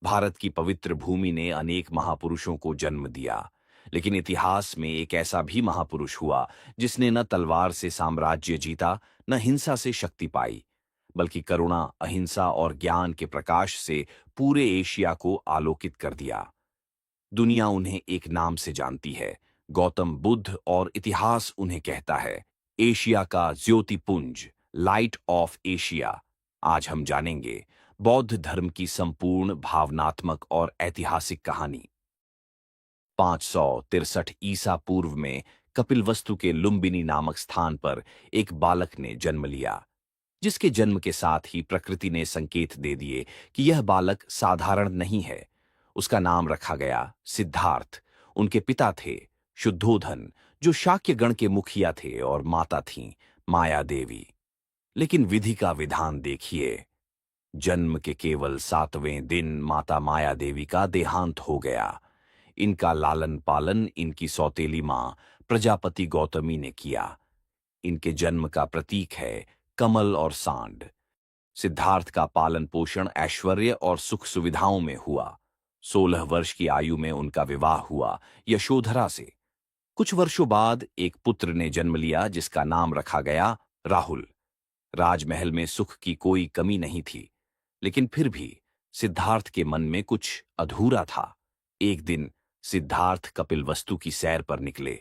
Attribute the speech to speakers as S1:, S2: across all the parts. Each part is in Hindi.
S1: भारत की पवित्र भूमि ने अनेक महापुरुषों को जन्म दिया, लेकिन इतिहास में एक ऐसा भी महापुरुष हुआ जिसने न तलवार से साम्राज्य जीता, न हिंसा से शक्ति पाई, बल्कि करुणा, अहिंसा और ज्ञान के प्रकाश से पूरे एशिया को आलोकित कर दिया। दुनिया उन्हें एक नाम से जानती है, गौतम बुद्ध, और इतिहास उन्हें कहता है एशिया का ज्योतिपुंज, लाइट ऑफ एशिया। आज हम जानेंगे बौद्ध धर्म की संपूर्ण भावनात्मक और ऐतिहासिक कहानी। 563 ईसा पूर्व में कपिलवस्तु के लुम्बिनी नामक स्थान पर एक बालक ने जन्म लिया, जिसके जन्म के साथ ही प्रकृति ने संकेत दे दिए कि यह बालक साधारण नहीं है। उसका नाम रखा गया सिद्धार्थ। उनके पिता थे शुद्धोधन, जो शाक्य गण के मुखिया थे, और माता थीं माया देवी। लेकिन विधि का विधान देखिए। जन्म के केवल 7वें दिन माता माया देवी का देहांत हो गया। इनका लालन पालन इनकी सौतेली मां प्रजापति गौतमी ने किया। इनके जन्म का प्रतीक है कमल और सांड। सिद्धार्थ का पालन पोषण ऐश्वर्य और सुख सुविधाओं में हुआ। 16 वर्ष की आयु में उनका विवाह हुआ यशोधरा से। कुछ वर्षों बाद एक पुत्र ने जन्म लिया, जिसका नाम रखा गया राहुल। राजमहल में सुख की कोई कमी नहीं थी, लेकिन फिर भी सिद्धार्थ के मन में कुछ अधूरा था। एक दिन सिद्धार्थ कपिलवस्तु की सैर पर निकले।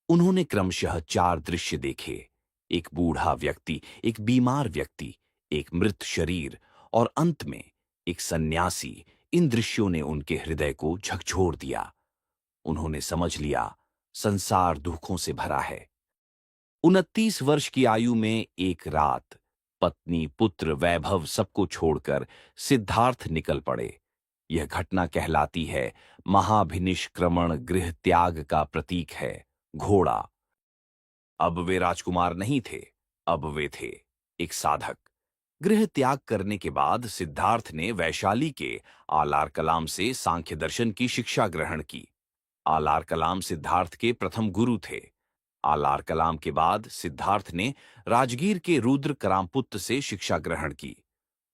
S1: उन्होंने क्रमशः 4 दृश्य देखे। एक बूढ़ा व्यक्ति, एक बीमार व्यक्ति, एक मृत शरीर, और अंत में एक सन्यासी। इन दृश्यों ने उनके हृदय को झकझोर दिया। उन्होंने समझ लिया, संसार दुखों से भरा है। 29 वर्ष की आयु में एक रात पत्नी, पुत्र, वैभव सबको छोड़कर सिद्धार्थ निकल पड़े। यह घटना कहलाती है महाभिनिष्क्रमण गृह त्याग का प्रतीक है, घोड़ा। अब वे राजकुमार नहीं थे, अब वे थे एक साधक। गृह त्याग करने के बाद सिद्धार्थ ने वैशाली के आलार कलाम से सांख्य दर्शन की शिक्षा ग्रहण की। आलार कलाम सिद्धार्थ के प्रथम गुरु थे। आलार कलाम के बाद सिद्धार्थ ने राजगीर के रुद्र करामपुत्त से शिक्षा ग्रहण की।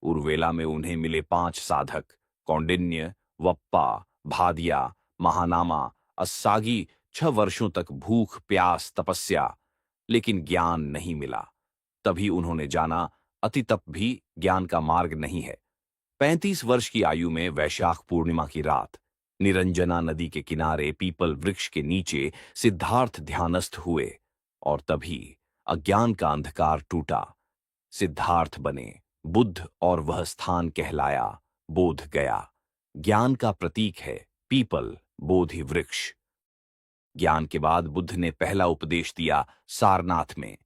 S1: उर्वेला में उन्हें मिले 5 साधक, कौंडिन्य, वप्पा, भादिया, महानामा, अस्सागी। 6 वर्षों तक भूख प्यास तपस्या, लेकिन ज्ञान नहीं मिला। तभी उन्होंने जाना, अति तप भी ज्ञान का मार्ग नहीं है। 35 वर्ष की आयु में वैशाख पूर्णिमा की रात निरंजना नदी के किनारे पीपल वृक्ष के नीचे सिद्धार्थ ध्यानस्थ हुए, और तभी अज्ञान का अंधकार टूटा। सिद्धार्थ बने बुद्ध, और वह स्थान कहलाया बोध गया। ज्ञान का प्रतीक है पीपल, बोधि वृक्ष। ज्ञान के बाद बुद्ध ने पहला उपदेश दिया सारनाथ में।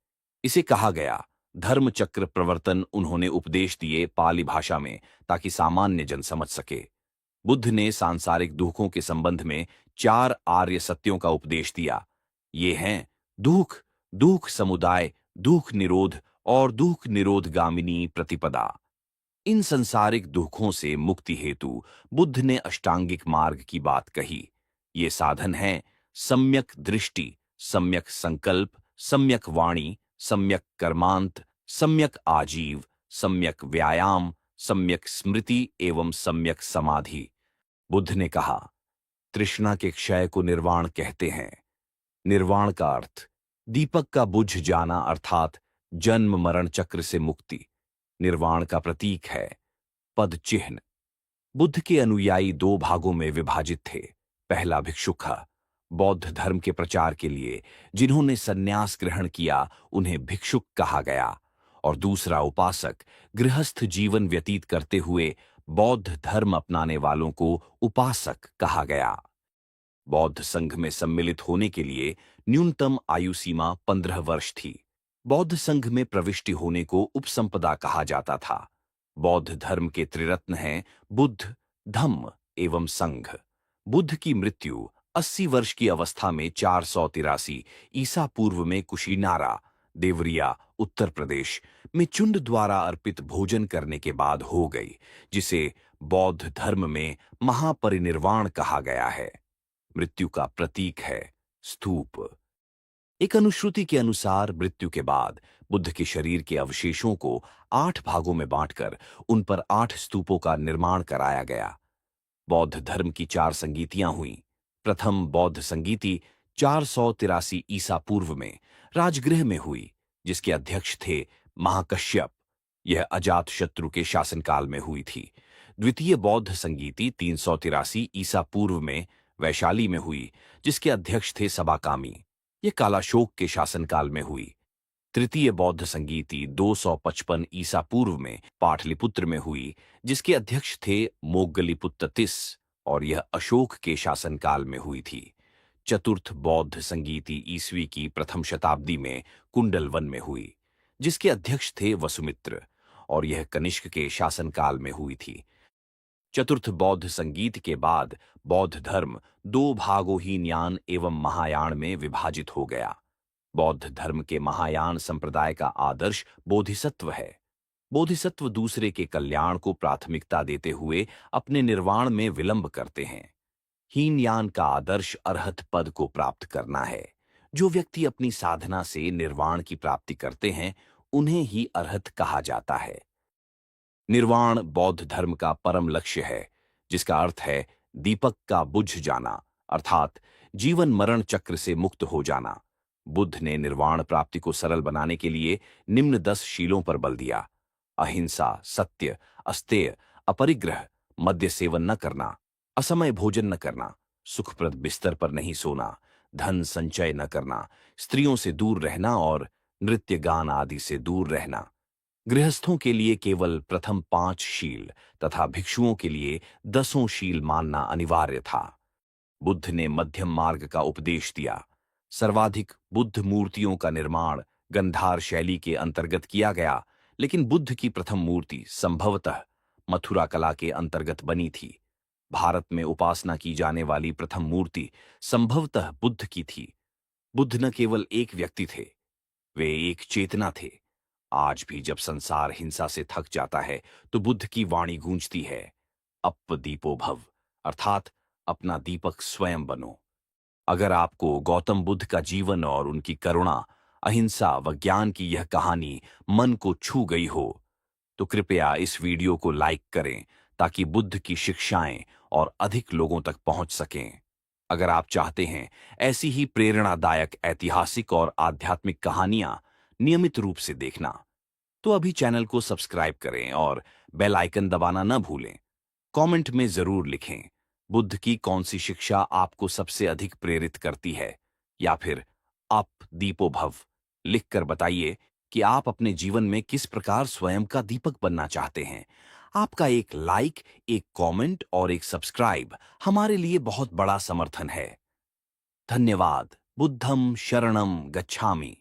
S1: इसे कहा गया धर्म चक्र प्रवर्तन। उन्होंने उपदेश दिए पाली भाषा में, ताकि सामान्य जन समझ सके। बुद्ध ने सांसारिक दुखों के संबंध में 4 आर्य सत्यों का उपदेश दिया। ये हैं दुख, दुख समुदाय, दुख निरोध और दुख निरोधगामिनी प्रतिपदा। इन संसारिक दुखों से मुक्ति हेतु बुद्ध ने अष्टांगिक मार्ग की बात कही। ये साधन है सम्यक दृष्टि, सम्यक संकल्प, सम्यक वाणी, सम्यक कर्मांत, सम्यक आजीव, सम्यक व्यायाम, सम्यक स्मृति एवं सम्यक समाधि। बुद्ध ने कहा, तृष्णा के क्षय को निर्वाण कहते हैं। निर्वाण का अर्थ दीपक का बुझ जाना, अर्थात जन्म मरण चक्र से मुक्ति। निर्वाण का प्रतीक है पद चिन्ह। बुद्ध के अनुयायी 2 भागों में विभाजित थे। पहला भिक्षुक, बौद्ध धर्म के प्रचार के लिए जिन्होंने सन्यास ग्रहण किया, उन्हें भिक्षुक कहा गया। और दूसरा उपासक, गृहस्थ जीवन व्यतीत करते हुए बौद्ध धर्म अपनाने वालों को उपासक कहा गया। बौद्ध संघ में सम्मिलित होने के लिए न्यूनतम आयु सीमा 15 वर्ष थी। बौद्ध संघ में प्रविष्टि होने को उपसंपदा कहा जाता था। बौद्ध धर्म के त्रिरत्न हैं बुद्ध, धम्म एवं संघ। बुद्ध की मृत्यु 80 वर्ष की अवस्था में 483 ईसा पूर्व में कुशीनारा, देवरिया, उत्तर प्रदेश में चुंड द्वारा अर्पित भोजन करने के बाद हो गई, जिसे बौद्ध धर्म में महापरिनिर्वाण कहा गया है। मृत्यु का प्रतीक है स्तूप। एक अनुश्रुति के अनुसार मृत्यु के बाद बुद्ध के शरीर के अवशेषों को 8 भागों में बांटकर उन पर 8 स्तूपों का निर्माण कराया गया। बौद्ध धर्म की चार संगीतियां हुईं। प्रथम बौद्ध संगीति 483 ईसा पूर्व में राजगृह में हुई, जिसके अध्यक्ष थे महाकश्यप। यह अजातशत्रु के शासनकाल में हुई थी। द्वितीय बौद्ध संगीति 383 ईसा पूर्व में वैशाली में हुई, जिसके अध्यक्ष थे सबाकामी। यह कालाशोक के शासनकाल में हुई। तृतीय बौद्ध संगीति 255 ईसा पूर्व में पाटलिपुत्र में हुई, जिसके अध्यक्ष थे मोग्गलीपुत्र तिस, और यह अशोक के शासनकाल में हुई थी। चतुर्थ बौद्ध संगीति ईस्वी की प्रथम शताब्दी में कुंडलवन में हुई, जिसके अध्यक्ष थे वसुमित्र, और यह कनिष्क के शासनकाल में हुई थी। चतुर्थ बौद्ध संगीत के बाद बौद्ध धर्म दो भागों हीनयान एवं महायान में विभाजित हो गया। बौद्ध धर्म के महायान संप्रदाय का आदर्श बोधिसत्व है। बोधिसत्व दूसरे के कल्याण को प्राथमिकता देते हुए अपने निर्वाण में विलंब करते हैं। हीनयान का आदर्श अरहत पद को प्राप्त करना है। जो व्यक्ति अपनी साधना से निर्वाण की प्राप्ति करते हैं, उन्हें ही अरहत कहा जाता है। निर्वाण बौद्ध धर्म का परम लक्ष्य है, जिसका अर्थ है दीपक का बुझ जाना, अर्थात जीवन मरण चक्र से मुक्त हो जाना। बुद्ध ने निर्वाण प्राप्ति को सरल बनाने के लिए निम्न 10 शीलों पर बल दिया: अहिंसा, सत्य, अस्तेय, अपरिग्रह, मद्य सेवन न करना, असमय भोजन न करना, सुखप्रद बिस्तर पर नहीं सोना, धन संचय न करना, स्त्रियों से दूर रहना और नृत्य गान आदि से दूर रहना। गृहस्थों के लिए केवल प्रथम 5 शील तथा भिक्षुओं के लिए 10 शील मानना अनिवार्य था। बुद्ध ने मध्यम मार्ग का उपदेश दिया। सर्वाधिक बुद्ध मूर्तियों का निर्माण गंधार शैली के अंतर्गत किया गया, लेकिन बुद्ध की प्रथम मूर्ति संभवतः मथुरा कला के अंतर्गत बनी थी। भारत में उपासना की जाने वाली प्रथम मूर्ति संभवतः बुद्ध की थी। बुद्ध न केवल एक व्यक्ति थे, वे एक चेतना थे। आज भी जब संसार हिंसा से थक जाता है, तो बुद्ध की वाणी गूंजती है, अप दीपो भव, अर्थात अपना दीपक स्वयं बनो। अगर आपको गौतम बुद्ध का जीवन और उनकी करुणा, अहिंसा व ज्ञान की यह कहानी मन को छू गई हो, तो कृपया इस वीडियो को लाइक करें, ताकि बुद्ध की शिक्षाएं और अधिक लोगों तक पहुंच सकें। अगर आप चाहते हैं ऐसी ही प्रेरणादायक ऐतिहासिक और आध्यात्मिक कहानियां नियमित रूप से देखना, तो अभी चैनल को सब्सक्राइब करें और बेल आइकन दबाना न भूलें। कमेंट में जरूर लिखें, बुद्ध की कौन सी शिक्षा आपको सबसे अधिक प्रेरित करती है, या फिर आप दीपो भव लिखकर बताइए कि आप अपने जीवन में किस प्रकार स्वयं का दीपक बनना चाहते हैं। आपका एक लाइक, एक कमेंट और एक सब्सक्राइब हमारे लिए बहुत बड़ा समर्थन है। धन्यवाद। बुद्धं शरणं गच्छामि।